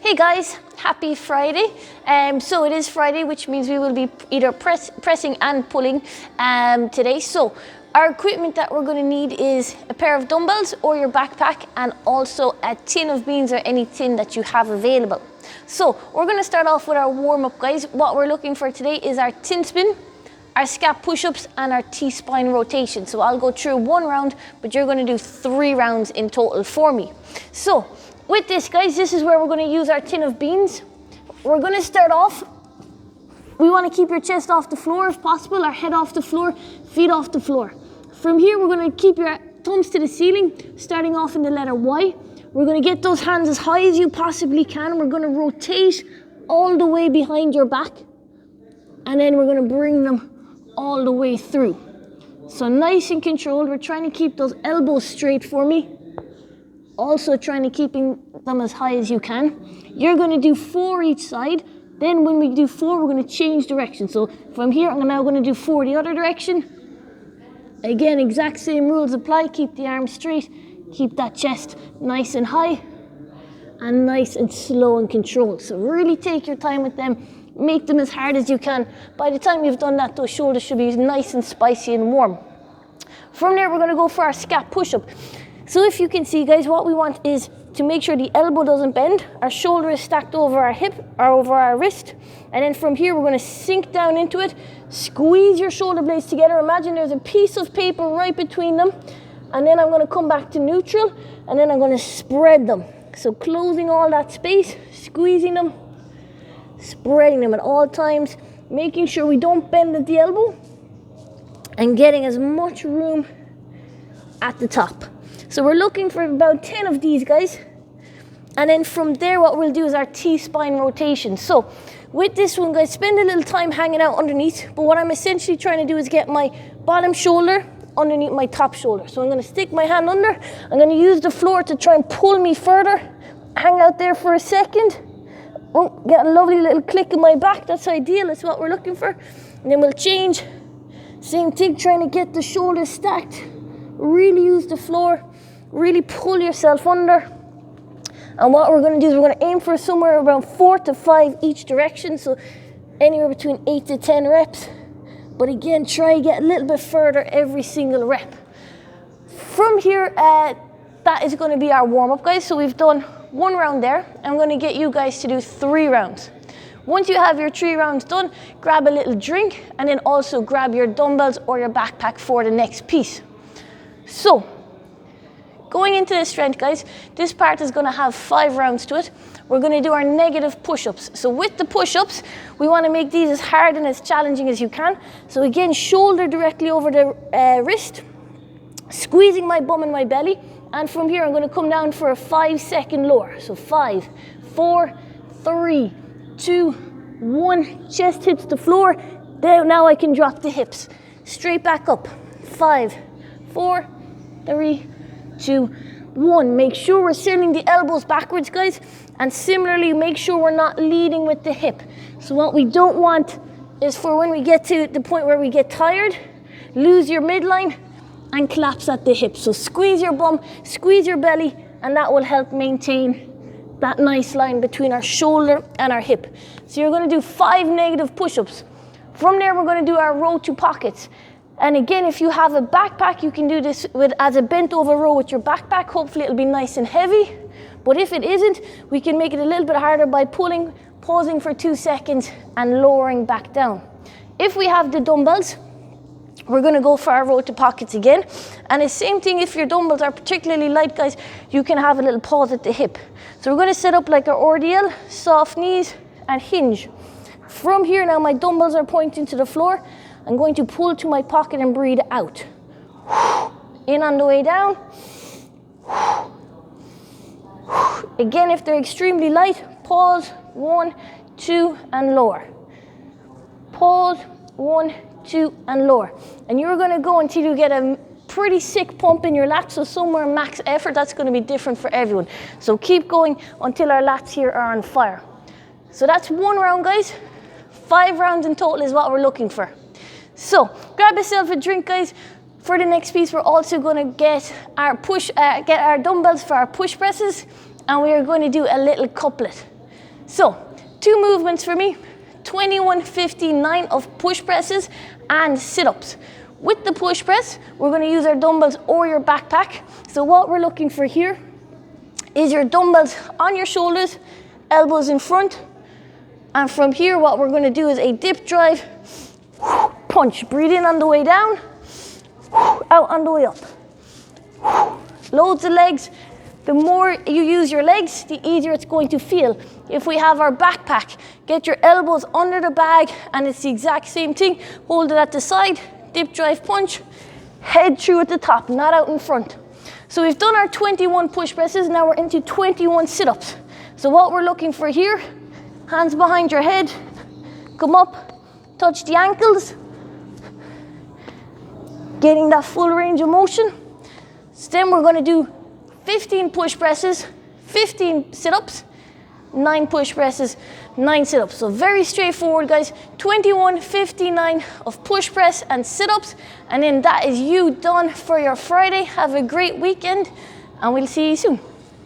Hey guys, happy Friday. So it is Friday, which means we will be either pressing and pulling today. So our equipment that we're going to need is a pair of dumbbells or your backpack, and also a tin of beans or any tin that you have available. So we're going to start off with our warm-up, guys. What we're looking for today is our tin spin, our scap push-ups, and our T-spine rotation. So I'll go through one round, but you're going to do 3 rounds in total for me. So with this, guys, this is where we're going to use our tin of beans. We're going to start off. We want to keep your chest off the floor if possible, our head off the floor, feet off the floor. From here, we're going to keep your thumbs to the ceiling, starting off in the letter Y. We're going to get those hands as high as you possibly can. We're going to rotate all the way behind your back, and then we're going to bring them all the way through. So nice and controlled. We're trying to keep those elbows straight for me. Also trying to keep them as high as you can. You're going to do 4 each side. Then when we do 4, we're going to change direction. So from here, I'm now going to do 4 the other direction. Again, exact same rules apply. Keep the arms straight. Keep that chest nice and high. And nice and slow and controlled. So really take your time with them. Make them as hard as you can. By the time you've done that, those shoulders should be nice and spicy and warm. From there, we're going to go for our scap push-up. So if you can see, guys, what we want is to make sure the elbow doesn't bend. Our shoulder is stacked over our hip or over our wrist. And then from here, we're going to sink down into it. Squeeze your shoulder blades together. Imagine there's a piece of paper right between them. And then I'm going to come back to neutral. And then I'm going to spread them. So closing all that space, squeezing them, spreading them at all times. Making sure we don't bend at the elbow. And getting as much room at the top. So we're looking for about 10 of these, guys. And then from there, what we'll do is our T-spine rotation. So with this one, guys, spend a little time hanging out underneath. But what I'm essentially trying to do is get my bottom shoulder underneath my top shoulder. So I'm going to stick my hand under. I'm going to use the floor to try and pull me further. Hang out there for a second. Oh, get a lovely little click in my back. That's ideal. That's what we're looking for. And then we'll change. Same thing, trying to get the shoulders stacked. Really use the floor. Really pull yourself under. And what we're going to do is we're going to aim for somewhere around 4 to 5 each direction. So anywhere between 8 to 10 reps. But again, try to get a little bit further every single rep. From here, that is going to be our warm-up, guys. So we've done 1 round there. I'm going to get you guys to do 3 rounds. Once you have your 3 rounds done, grab a little drink. And then also grab your dumbbells or your backpack for the next piece. So going into the strength, guys, this part is going to have 5 rounds to it. We're going to do our negative push-ups. So with the push-ups, we want to make these as hard and as challenging as you can. So again, shoulder directly over the wrist, squeezing my bum and my belly. And from here, I'm going to come down for a 5-second lower. So 5, 4, 3, 2, 1. Chest hits the floor. There, now I can drop the hips. Straight back up. 5, 4, 3, 2, 1. Make sure we're sending the elbows backwards, guys. And similarly, make sure we're not leading with the hip. So what we don't want is for when we get to the point where we get tired, lose your midline and collapse at the hip. So squeeze your bum, squeeze your belly, and that will help maintain that nice line between our shoulder and our hip. So you're going to do 5 negative push-ups. From there, we're going to do our row to pockets. And again, if you have a backpack, you can do this as a bent over row with your backpack. Hopefully it'll be nice and heavy. But if it isn't, we can make it a little bit harder by pulling, pausing for 2 seconds and lowering back down. If we have the dumbbells, we're going to go for our row to pockets again. And the same thing, if your dumbbells are particularly light, guys, you can have a little pause at the hip. So we're going to set up like our RDL, soft knees and hinge. From here now, my dumbbells are pointing to the floor. I'm going to pull to my pocket and breathe out. In on the way down. Again, if they're extremely light, pause, 1, 2, and lower. Pause, 1, 2, and lower. And you're going to go until you get a pretty sick pump in your lats, so somewhere max effort. That's going to be different for everyone. So keep going until our lats here are on fire. So that's 1 round, guys. 5 rounds in total is what we're looking for. So grab yourself a drink, guys. For the next piece, we're also going to get our dumbbells for our push presses, and we are going to do a little couplet. So 2 movements for me, 21:59 of push presses and sit-ups. With the push press, we're going to use our dumbbells or your backpack. So what we're looking for here is your dumbbells on your shoulders, elbows in front. And from here, what we're going to do is a dip drive, punch. Breathe in on the way down, out on the way up. Loads of legs. The more you use your legs, the easier it's going to feel. If we have our backpack, get your elbows under the bag, and it's the exact same thing. Hold it at the side, dip drive punch, head through at the top, not out in front. So we've done our 21 push presses, now we're into 21 sit-ups. So what we're looking for here, hands behind your head, come up, touch the ankles, getting that full range of motion. So then we're gonna do 15 push presses, 15 sit-ups, 9 push presses, 9 sit-ups. So very straightforward, guys. 21:59 of push press and sit-ups. And then that is you done for your Friday. Have a great weekend and we'll see you soon.